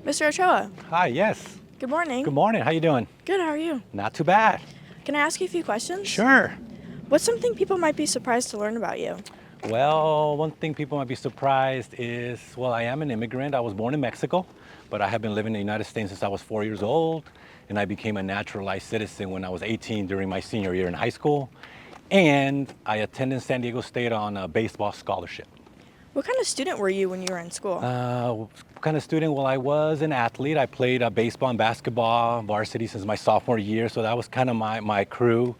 Mr. Ochoa, Hi, yes. good morning. Good morning. How you doing? Good, how are you? Not too bad. Can I ask you a few questions? Sure. What's something people might be surprised to learn about you? Well, one thing people might be surprised is, well, I am an immigrant. I was born in Mexico, but I have been living in the United States since I was 4 years old, and I became a naturalized citizen when I was 18 during my senior year in high school. And I attended San Diego State on a baseball scholarship. What kind of student were you when you were in school? What kind of student? Well, I was an athlete. I played baseball and basketball varsity since my sophomore year, so that was kind of my crew.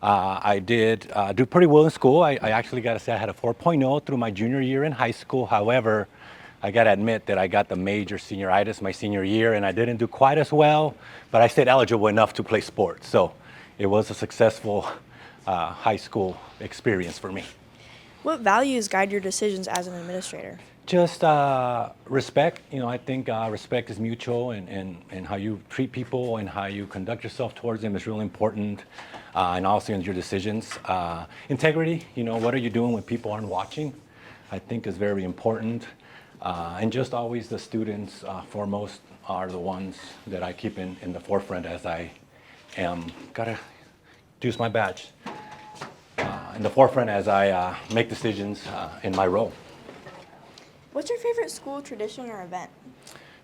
I did do pretty well in school. I actually got to say I had a 4.0 through my junior year in high school. However, I got to admit that I got the major senioritis my senior year, and I didn't do quite as well, but I stayed eligible enough to play sports. So it was a successful high school experience for me. What values guide your decisions as an administrator? Just respect. I think respect is mutual, and how you treat people and how you conduct yourself towards them is really important, and also in your decisions. Integrity. What are you doing when people aren't watching? I think is very important, and just always the students foremost are the ones that I keep in the forefront as I am. Gotta use my badge. In the forefront as I make decisions in my role. What's your favorite school tradition or event?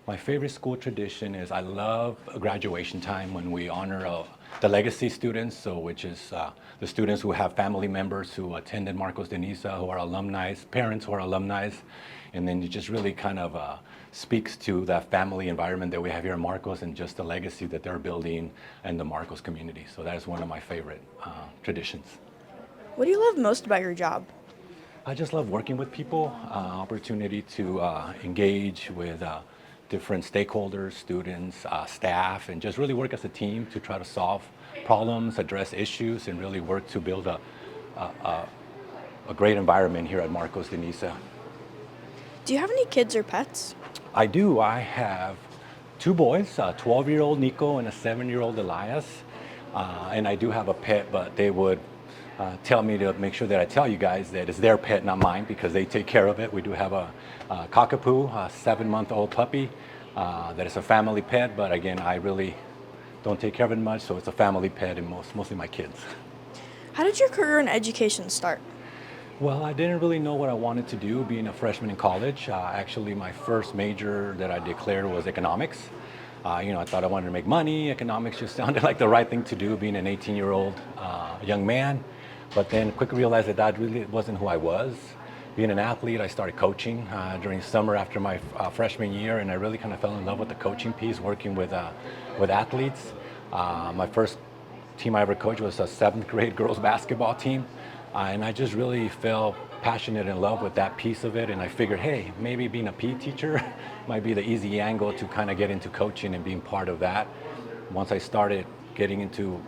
My favorite school tradition is I love graduation time when we honor the legacy students, which is the students who have family members who attended Marcos de Niza, who are alumni, parents who are alumni, and then it just really kind of speaks to that family environment that we have here in Marcos and just the legacy that they're building in the Marcos community. So that is one of my favorite traditions. What do you love most about your job? I just love working with people, opportunity to engage with different stakeholders, students, staff, and just really work as a team to try to solve problems, address issues, and really work to build a great environment here at Marcos de Niza. Do you have any kids or pets? I do. I have two boys, a 12-year-old Nico and a 7-year-old Elias. And I do have a pet, but they would tell me to make sure that I tell you guys that it's their pet, not mine, because they take care of it. We do have a cockapoo, a 7-month-old puppy that is a family pet, but again, I really don't take care of it much, so it's a family pet and mostly my kids. How did your career in education start? Well, I didn't really know what I wanted to do being a freshman in college. Actually, my first major that I declared was economics. I thought I wanted to make money. Economics just sounded like the right thing to do, being an 18-year-old young man. But then quickly realized that really wasn't who I was. Being an athlete, I started coaching during summer after my freshman year, and I really kind of fell in love with the coaching piece, working with athletes. My first team I ever coached was a 7th grade girls basketball team, and I just really fell passionate in love with that piece of it, and I figured, hey, maybe being a PE teacher might be the easy angle to kind of get into coaching and being part of that. Once I started getting into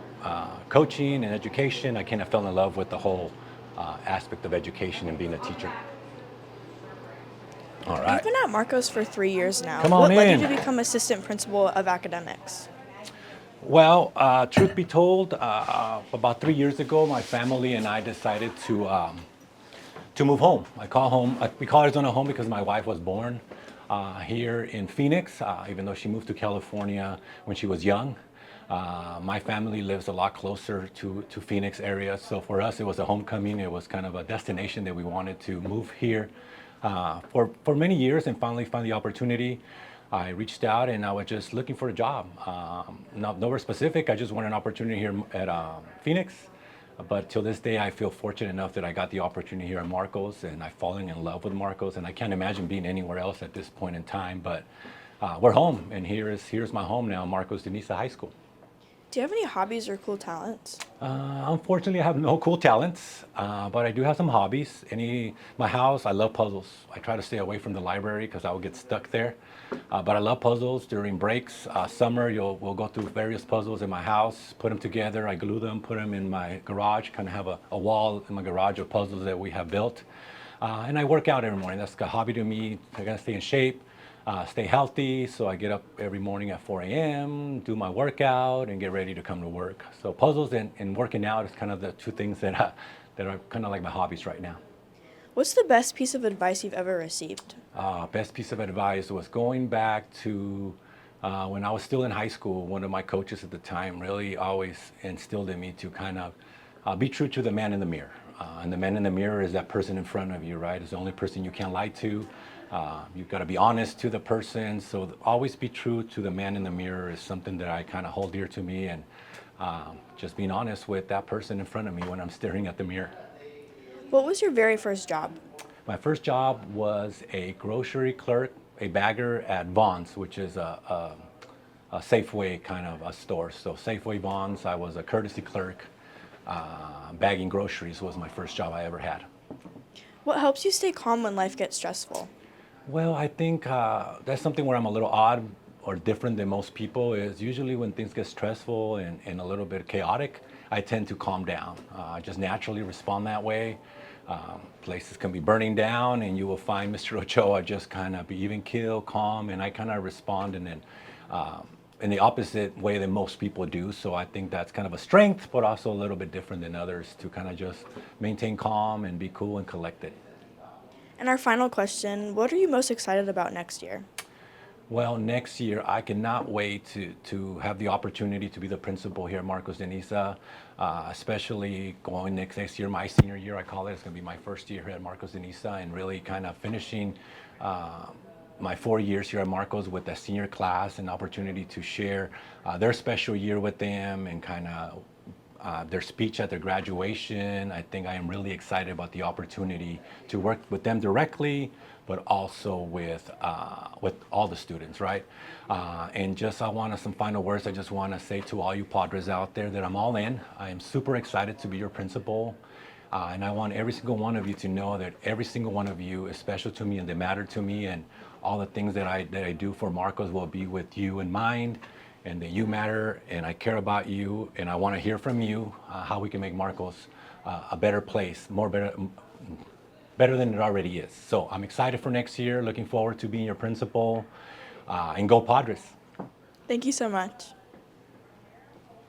coaching and education, I kind of fell in love with the whole aspect of education and being a teacher. All right. You've been at Marcos for 3 years now. Come on what led in. you to become assistant principal of academics? Well, truth be told, about 3 years ago, my family and I decided to move home. We call Arizona home because my wife was born here in Phoenix, even though she moved to California when she was young. My family lives a lot closer to Phoenix area, so for us it was a homecoming. It was kind of a destination that we wanted to move here for many years, and finally found the opportunity. I reached out and I was just looking for a job. Nowhere specific, I just wanted an opportunity here at Phoenix. But till this day, I feel fortunate enough that I got the opportunity here at Marcos, and I've fallen in love with Marcos, and I can't imagine being anywhere else at this point in time. But we're home, and here's my home now, Marcos de Niza High School. Do you have any hobbies or cool talents? Unfortunately, I have no cool talents, but I do have some hobbies. My house, I love puzzles. I try to stay away from the library because I will get stuck there. But I love puzzles. During breaks, summer, we'll go through various puzzles in my house, put them together. I glue them, put them in my garage, kind of have a wall in my garage of puzzles that we have built. And I work out every morning. That's a hobby to me. I gotta stay in shape. Stay healthy, so I get up every morning at 4 a.m., do my workout, and get ready to come to work. So puzzles and working out is kind of the two things that are kind of like my hobbies right now. What's the best piece of advice you've ever received? Best piece of advice was going back to when I was still in high school. One of my coaches at the time really always instilled in me to kind of be true to the man in the mirror. And the man in the mirror is that person in front of you, right? It's the only person you can't lie to. You've got to be honest to the person. So always be true to the man in the mirror is something that I kind of hold dear to me. And just being honest with that person in front of me when I'm staring at the mirror. What was your very first job? My first job was a grocery clerk, a bagger at Vaughn's, which is a Safeway kind of a store. So Safeway Vaughn's, I was a courtesy clerk. Bagging groceries was my first job I ever had. What helps you stay calm when life gets stressful? Well, I think that's something where I'm a little odd or different than most people is usually when things get stressful and a little bit chaotic, I tend to calm down. I just naturally respond that way. Places can be burning down and you will find Mr. Ochoa just kind of be even keel, calm, and I kind of respond in the opposite way than most people do. So I think that's kind of a strength, but also a little bit different than others to kind of just maintain calm and be cool and collected. And our final question, what are you most excited about next year? Well, next year, I cannot wait to have the opportunity to be the principal here at Marcos de Niza, especially going next year, my senior year, I call it. It's going to be my first year here at Marcos de Niza and really kind of finishing my 4 years here at Marcos with the senior class and opportunity to share their special year with them and kind of their speech at their graduation. I think I am really excited about the opportunity to work with them directly, but also with all the students, right? And just I want some final words. I just want to say to all you Padres out there that I'm all in. I am super excited to be your principal. And I want every single one of you to know that every single one of you is special to me and they matter to me. And all the things that I do for Marcos will be with you in mind. And that you matter, and I care about you, and I want to hear from you how we can make Marcos a better place, better than it already is. So I'm excited for next year, looking forward to being your principal, and go Padres. Thank you so much.